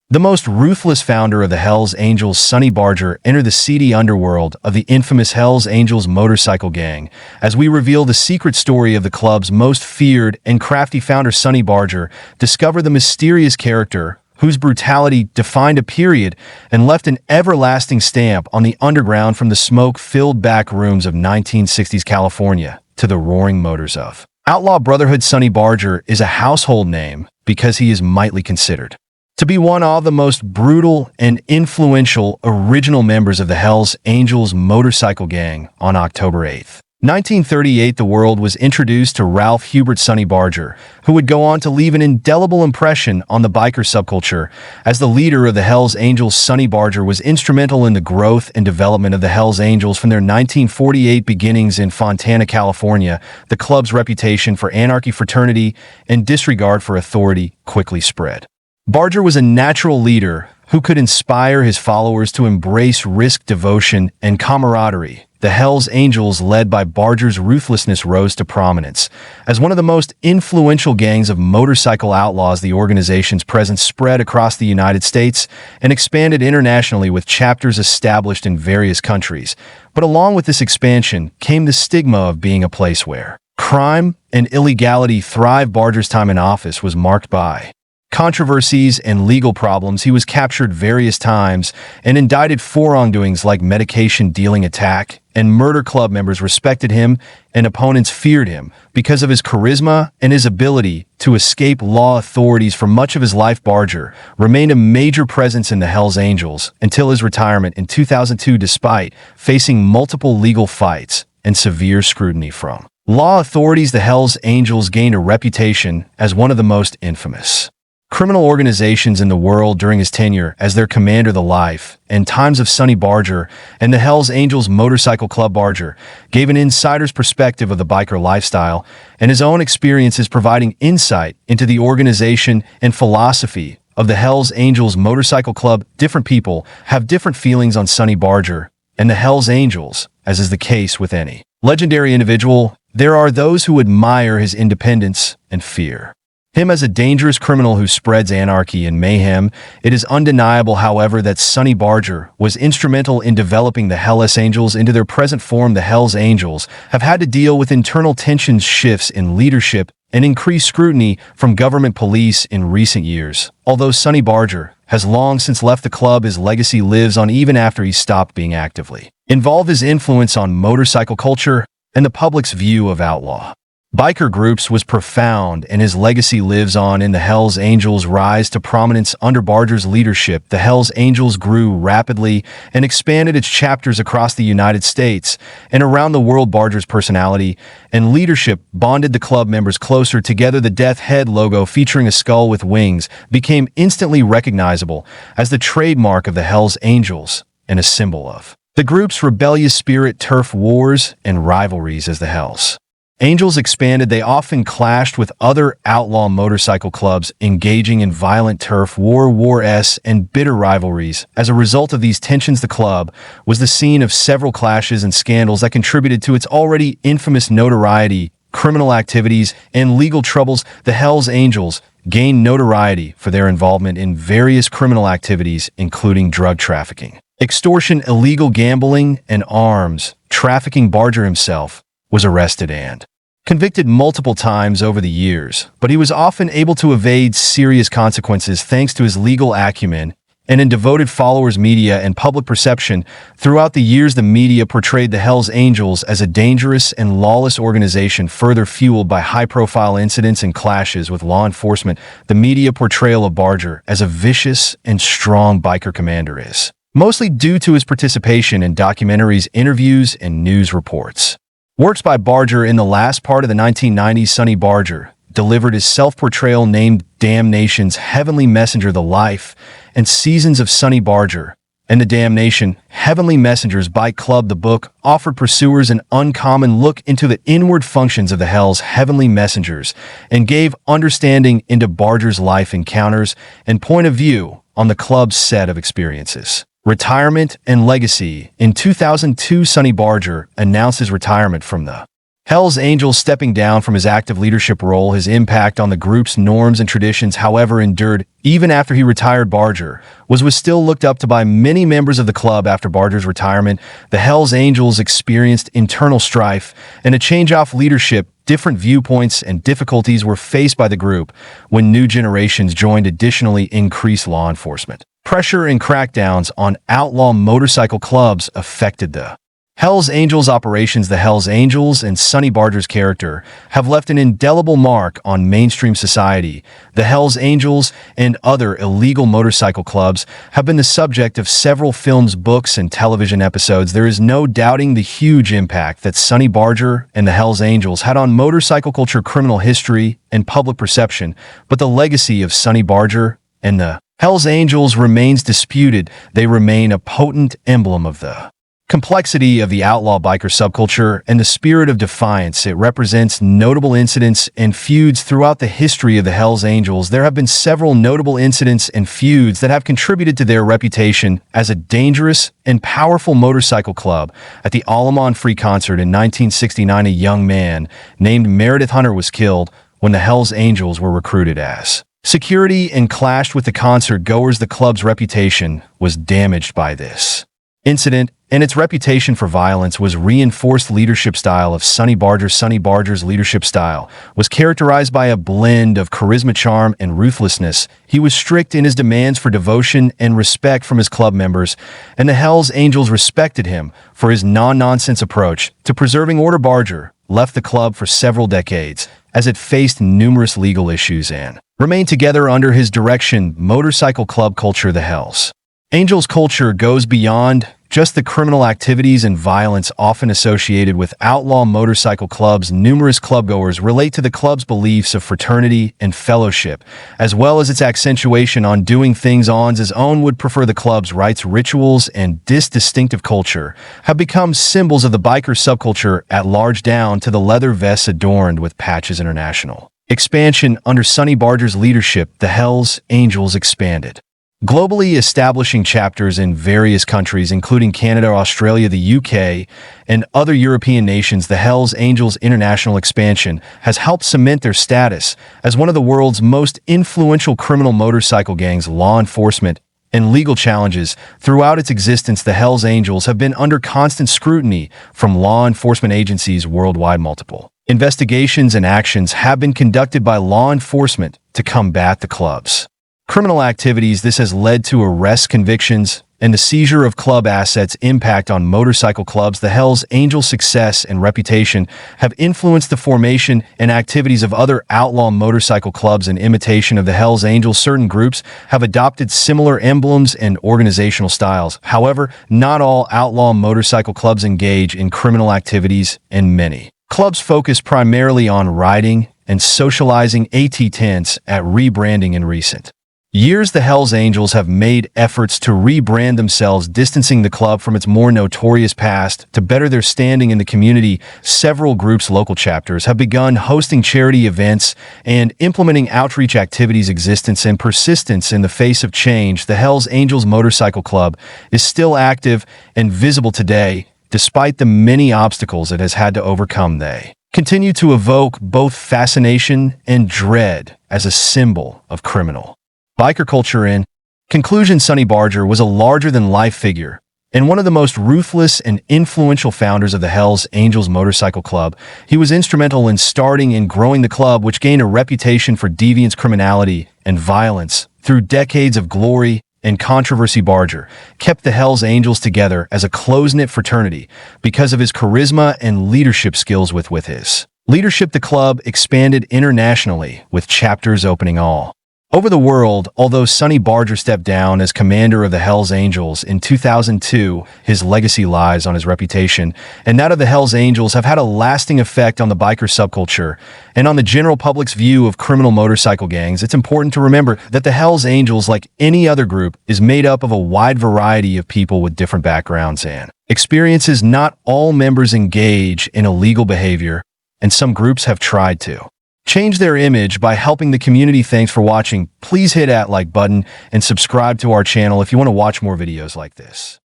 The most ruthless founder of the Hells Angels, Sonny Barger, entered the seedy underworld of the infamous Hells Angels motorcycle gang. As we reveal the secret story of the club's most feared and crafty founder, Sonny Barger, discover the mysterious character whose brutality defined a period and left an everlasting stamp on the underground, from the smoke-filled back rooms of 1960s California to the roaring motors of outlaw brotherhood. Sonny Barger is a household name because he is mightily considered to be one of the most brutal and influential original members of the Hells Angels motorcycle gang. On October 8, 1938, the world was introduced to Hubert Sonny Barger, who would go on to leave an indelible impression on the biker subculture. As the leader of the Hells Angels, Sonny Barger was instrumental in the growth and development of the Hells Angels from their 1948 beginnings in Fontana, California. The club's reputation for anarchy, fraternity, and disregard for authority quickly spread. Barger was a natural leader who could inspire his followers to embrace risk, devotion, and camaraderie. The Hells Angels, led by Barger's ruthlessness, rose to prominence. As one of the most influential gangs of motorcycle outlaws, the organization's presence spread across the United States and expanded internationally, with chapters established in various countries. But along with this expansion came the stigma of being a place where crime and illegality thrived. Barger's time in office was marked by controversies and legal problems. He was captured various times and indicted for wrongdoings like medication dealing attack and murder. Club members respected him and opponents feared him because of his charisma and his ability to escape law authorities. For much of his life, Barger remained a major presence in the Hells Angels until his retirement in 2002, despite facing multiple legal fights and severe scrutiny from law authorities. The Hells Angels gained a reputation as one of the most infamous criminal organizations in the world during his tenure as their commander. The life and times of Sonny Barger and the Hells Angels Motorcycle Club. Barger gave an insider's perspective of the biker lifestyle and his own experiences, providing insight into the organization and philosophy of the Hells Angels Motorcycle Club. Different people have different feelings on Sonny Barger and the Hells Angels, as is the case with any legendary individual. There are those who admire his independence and fear him as a dangerous criminal who spreads anarchy and mayhem. It is undeniable, however, that Sonny Barger was instrumental in developing the Hells Angels into their present form. The Hells Angels have had to deal with internal tensions, shifts in leadership, and increased scrutiny from government police in recent years. Although Sonny Barger has long since left the club, his legacy lives on even after he stopped being actively involved. His influence on motorcycle culture and the public's view of outlaw biker groups was profound, and his legacy lives on in the Hells Angels' rise to prominence. Under Barger's leadership, the Hells Angels grew rapidly and expanded its chapters across the United States and around the world. Barger's personality and leadership bonded the club members closer together. The Death Head logo, featuring a skull with wings, became instantly recognizable as the trademark of the Hells Angels and a symbol of the group's rebellious spirit. Turf wars and rivalries. As the Hells Angels expanded, they often clashed with other outlaw motorcycle clubs, engaging in violent turf wars and bitter rivalries. As a result of these tensions, the club was the scene of several clashes and scandals that contributed to its already infamous notoriety. Criminal activities and legal troubles. The Hells Angels gained notoriety for their involvement in various criminal activities, including drug trafficking, extortion, illegal gambling, and arms trafficking. Barger himself was arrested and convicted multiple times over the years, but he was often able to evade serious consequences thanks to his legal acumen and in devoted followers. Media and public perception. Throughout the years, the media portrayed the Hells Angels as a dangerous and lawless organization, further fueled by high-profile incidents and clashes with law enforcement. The media portrayal of Barger as a vicious and strong biker commander is mostly due to his participation in documentaries, interviews, and news reports. Works by Barger. In the last part of the 1990s, Sonny Barger delivered his self-portrayal named Damnation's Heavenly Messenger: The Life and Seasons of Sonny Barger and the Damnation Heavenly Messengers Bike Club. The book offered pursuers an uncommon look into the inward functions of the Hells Heavenly Messengers and gave understanding into Barger's life encounters and point of view on the club's set of experiences. Retirement and legacy. In 2002, Sonny Barger announced his retirement from the Hell's Angels stepping down from his active leadership role. His impact on the group's norms and traditions, however, endured even after he retired. Barger was still looked up to by many members of the club. After Barger's retirement, the Hell's Angels experienced internal strife and a change of leadership. Different viewpoints and difficulties were faced by the group when new generations joined. Additionally, increased law enforcement pressure and crackdowns on outlaw motorcycle clubs affected the Hell's Angels operations. The Hell's Angels and Sonny Barger's character have left an indelible mark on mainstream society. The Hell's Angels and other illegal motorcycle clubs have been the subject of several films, books, and television episodes. There is no doubting the huge impact that Sonny Barger and the Hell's Angels had on motorcycle culture, criminal history, and public perception, but the legacy of Sonny Barger and the Hell's Angels remains disputed. They remain a potent emblem of the complexity of the outlaw biker subculture and the spirit of defiance. It represents notable incidents and feuds throughout the history of the Hell's Angels. There have been several notable incidents and feuds that have contributed to their reputation as a dangerous and powerful motorcycle club. At the All Free concert in 1969, a young man named Meredith Hunter was killed when the Hell's Angels were recruited as security and clashed with the concert goers. The club's reputation was damaged by this incident, and its reputation for violence was reinforced. Leadership style of Sonny Barger. Sonny Barger's leadership style was characterized by a blend of charisma, charm, and ruthlessness. He was strict in his demands for devotion and respect from his club members, and the Hell's Angels respected him for his non-nonsense approach to preserving order. Barger left the club for several decades as it faced numerous legal issues and remained together under his direction. Motorcycle club culture. The Hell's Angels culture goes beyond just the criminal activities and violence often associated with outlaw motorcycle clubs. Numerous clubgoers relate to the club's beliefs of fraternity and fellowship, as well as its accentuation on doing things on his own. Would prefer the club's rites, rituals, and this distinctive culture have become symbols of the biker subculture at large, down to the leather vests adorned with patches. International expansion. Under Sonny Barger's leadership, the Hell's Angels expanded globally, establishing chapters in various countries, including Canada, Australia, the UK, and other European nations. The Hell's Angels' international expansion has helped cement their status as one of the world's most influential criminal motorcycle gangs. Law enforcement and legal challenges. Throughout its existence, the Hell's Angels have been under constant scrutiny from law enforcement agencies worldwide. Multiple investigations and actions have been conducted by law enforcement to combat the club's criminal activities. This has led to arrests, convictions, and the seizure of club assets. Impact on motorcycle clubs. The Hell's Angels' success and reputation have influenced the formation and activities of other outlaw motorcycle clubs. In imitation of the Hell's Angels, certain groups have adopted similar emblems and organizational styles. However, not all outlaw motorcycle clubs engage in criminal activities, and many clubs focus primarily on riding and socializing. Attempts at rebranding. In recent years, the Hell's Angels have made efforts to rebrand themselves, distancing the club from its more notorious past to better their standing in the community. Several groups' local chapters have begun hosting charity events and implementing outreach activities. Existence and persistence in the face of change. The Hell's Angels Motorcycle Club is still active and visible today, despite the many obstacles it has had to overcome. They continue to evoke both fascination and dread as a symbol of criminal biker culture. In conclusion, Sonny Barger was a larger-than-life figure and one of the most ruthless and influential founders of the Hell's Angels Motorcycle Club. He was instrumental in starting and growing the club, which gained a reputation for deviance, criminality, and violence. Through decades of glory and controversy, Barger kept the Hell's Angels together as a close-knit fraternity because of his charisma and leadership skills. With his leadership, the club expanded internationally, with chapters opening all over the world. Although Sonny Barger stepped down as commander of the Hell's Angels in 2002, his legacy lies on his reputation, and that of the Hell's Angels have had a lasting effect on the biker subculture and on the general public's view of criminal motorcycle gangs. It's important to remember that the Hell's Angels, like any other group, is made up of a wide variety of people with different backgrounds and experiences. Not all members engage in illegal behavior, and some groups have tried to change their image by helping the community. Thanks for watching. Please hit that like button and subscribe to our channel if you want to watch more videos like this.